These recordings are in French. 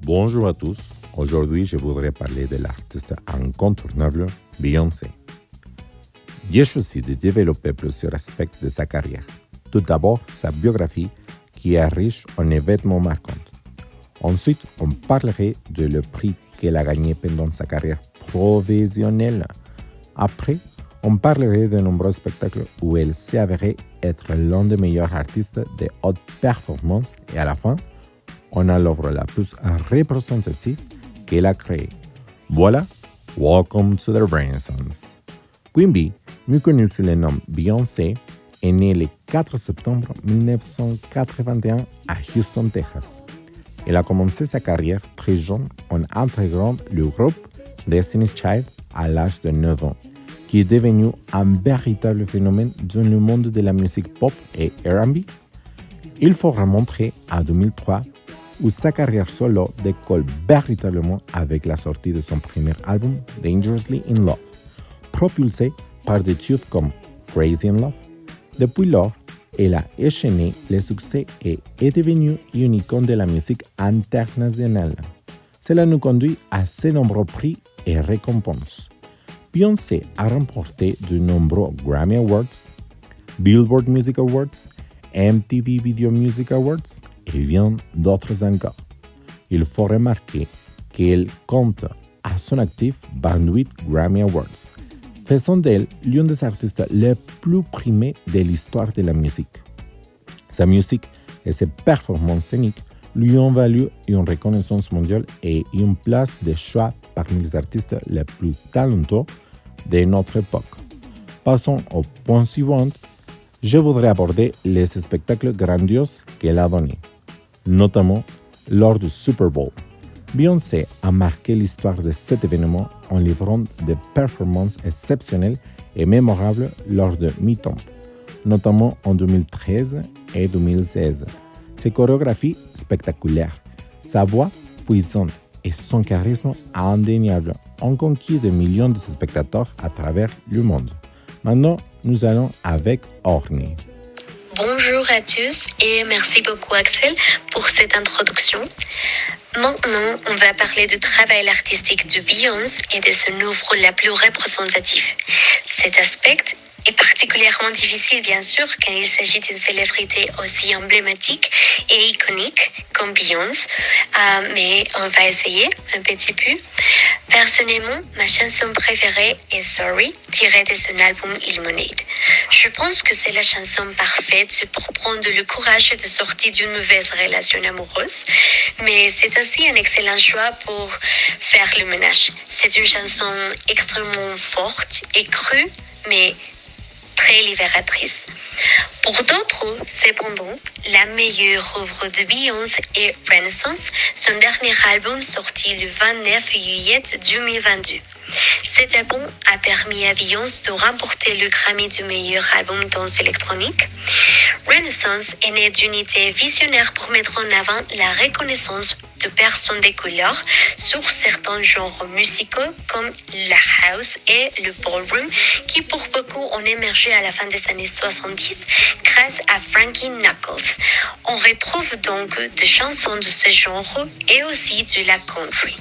Bonjour à tous. Aujourd'hui, je voudrais parler de l'artiste incontournable Beyoncé. J'ai choisi de développer plusieurs aspects de sa carrière. Tout d'abord, sa biographie, qui est riche en événements marquants. Ensuite, on parlerait de le prix qu'elle a gagné pendant sa carrière professionnelle. Après, on parlerait de nombreux spectacles où elle s'est avérée être l'un des meilleurs artistes de haute performance. Et à la fin, on a l'œuvre la plus représentative qu'elle a créée. Voilà, welcome to the Renaissance. Queen Bee, mieux connue sous le nom Beyoncé, est née le 4 septembre 1981 à Houston, Texas. Elle a commencé sa carrière très jeune en intégrant le groupe Destiny's Child à l'âge de 9 ans, qui est devenu un véritable phénomène dans le monde de la musique pop et R&B. Il faut remontrer à 2003, où sa carrière solo décolle véritablement avec la sortie de son premier album, Dangerously in Love, propulsé par des tubes comme Crazy in Love. Depuis lors, elle a enchaîné les succès et est devenue une icône de la musique internationale. Cela nous conduit à ces nombreux prix et récompenses. Beyoncé a remporté de nombreux Grammy Awards, Billboard Music Awards, MTV Video Music Awards et bien d'autres encore. Il faut remarquer qu'elle compte à son actif 28 Grammy Awards, faisant d'elle l'une des artistes les plus primés de l'histoire de la musique. Sa musique et ses performances scéniques lui ont valu une reconnaissance mondiale et une place de choix parmi les artistes les plus talentueux de notre époque. Passons au point suivant. Je voudrais aborder les spectacles grandioses qu'elle a donnés, notamment lors du Super Bowl. Beyoncé a marqué l'histoire de cet événement en livrant des performances exceptionnelles et mémorables lors de mi-temps, notamment en 2013 et 2016. Ses chorégraphies spectaculaires, sa voix puissante et son charisme indéniable ont conquis des millions de spectateurs à travers le monde. Maintenant, nous allons avec Orny. Bonjour à tous et merci beaucoup Axel pour cette introduction. Maintenant, on va parler du travail artistique de Beyoncé et de son œuvre la plus représentative. Cet aspect est particulièrement difficile, bien sûr, quand il s'agit d'une célébrité aussi emblématique et iconique comme Beyoncé, mais on va essayer un petit peu. Personnellement, ma chanson préférée est Sorry, tirée de son album Lemonade. Je pense que c'est la chanson parfaite pour prendre le courage de sortir d'une mauvaise relation amoureuse, mais c'est aussi un excellent choix pour faire le ménage. C'est une chanson extrêmement forte et crue, mais très libératrice. Pour d'autres, cependant, la meilleure œuvre de Beyoncé est Renaissance, son dernier album sorti le 29 juillet 2022. Cet album a permis à Beyoncé de remporter le Grammy du meilleur album danse électronique. Renaissance est né d'une idée visionnaire pour mettre en avant la reconnaissance de personnes de couleur sur certains genres musicaux comme la house et le ballroom qui pour beaucoup ont émergé à la fin des années 70 grâce à Frankie Knuckles. On retrouve donc des chansons de ce genre et aussi de la country.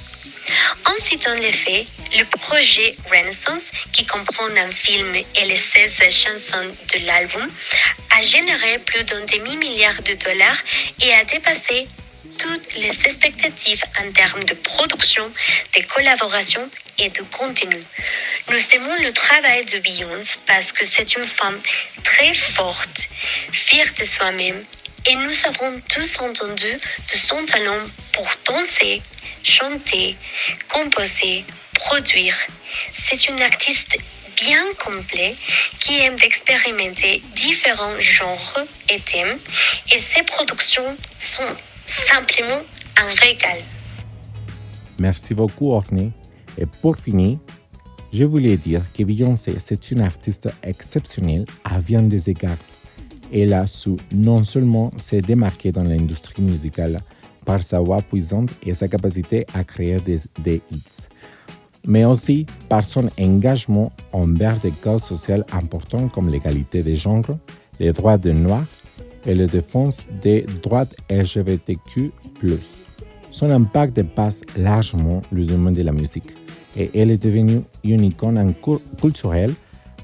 En citant les faits, le projet Renaissance, qui comprend un film et les 16 chansons de l'album, a généré plus d'un demi-milliard de dollars et a dépassé toutes les expectatives en termes de production, de collaboration et de contenu. Nous aimons le travail de Beyoncé parce que c'est une femme très forte, fière de soi-même, et nous avons tous entendu de son talent pour danser, chanter, composer, produire. C'est une artiste bien complet qui aime d'expérimenter différents genres et thèmes, et ses productions sont simplement un régal. Merci beaucoup, Orny. Et pour finir, je voulais dire que Beyoncé, c'est une artiste exceptionnelle à bien des égards. Elle a su non seulement se démarquer dans l'industrie musicale par sa voix puissante et sa capacité à créer des hits, mais aussi par son engagement envers des causes sociales importantes comme l'égalité des genres, les droits des Noirs et la défense des droits LGBTQ+. Son impact dépasse largement le domaine de la musique et elle est devenue une icône culturelle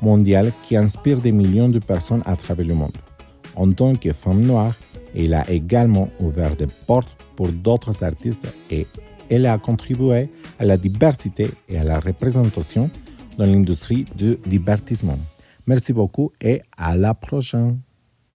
mondiale qui inspire des millions de personnes à travers le monde. En tant que femme noire, elle a également ouvert des portes pour d'autres artistes et elle a contribué à la diversité et à la représentation dans l'industrie du divertissement. Merci beaucoup et à la prochaine.